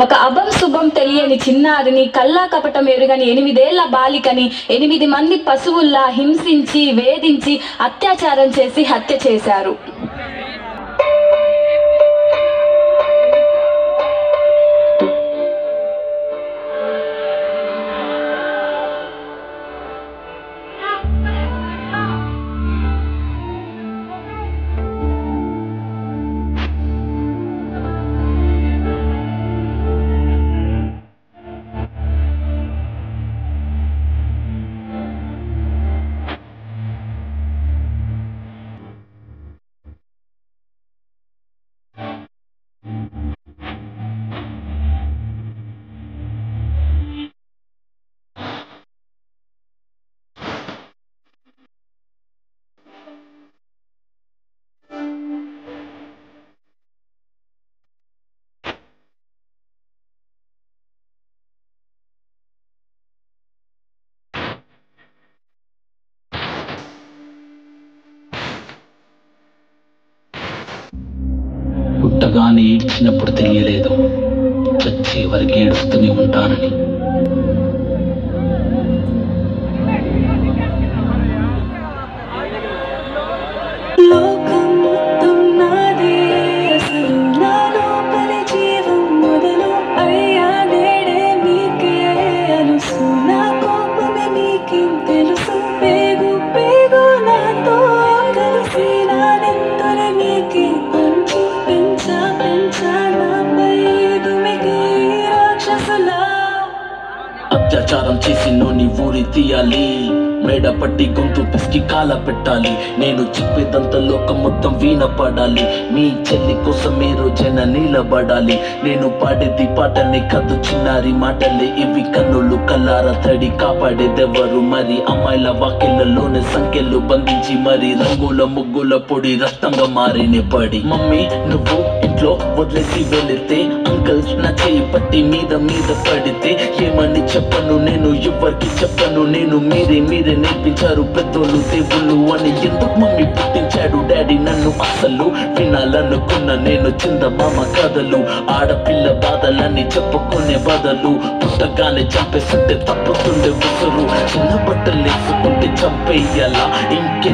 ఒక అభం శుభం తెలియని చిన్నారిని కల్లా కపటం ఎరుగని 8 ఏళ్ల బాలికని 8 మంది పశువుల్లా హింసించి వేధించి అత్యాచారం చేసి హత్య చేశారు. పుట్టగానే ఏడ్చినప్పుడు తెలియలేదు చచ్చే వరకు ఏడుస్తూనే ఉంటానని. అత్యాచారం చేసి నోని ఊరి తీయాలి, మేడ పట్టి గొంతు పిసికి కాల పెట్టాలి. నేను చెప్పేదంతా లోకం మొత్తం వీణపడాలి. మీ చెల్లి కోసం మీరు జన నిలబడాలి. నేను పాడేది పాటలే కదు చిన్నారి మాటలే, ఇవి కన్నులు కల్లార తడి కాపాడేదెవరు మరి? అమ్మాయిల వాకిళ్లలోనే సంఖ్యలు బంధించి మరి రంగుల ముగ్గుల పొడి రక్తంగా మారినే పడి. మమ్మీ నువ్వు ఇంట్లో వదిలేసి వెళితే, అంకల్ నా చేయి పట్టి మీద మీద పడితే ఏమని చెప్పను నేను, ఎవరికి చెప్పను నేను. మీరే నేర్పించారు పెద్దోళ్ళు దేవుళ్ళు అని. ఎందుకు మమ్మీ పుట్టించాడు డాడీ నన్ను? అసలు వినాలనుకున్న నేను చందమామ కథలు, ఆడపిల్ల బాధలన్నీ చెప్పుకునే బదులు పుట్టగానే చంపేస్తుంటే తప్పుతుండే ఉసురు. చిన్న బట్టలు వేసుకుంటే చంపేయాలా ఇంకే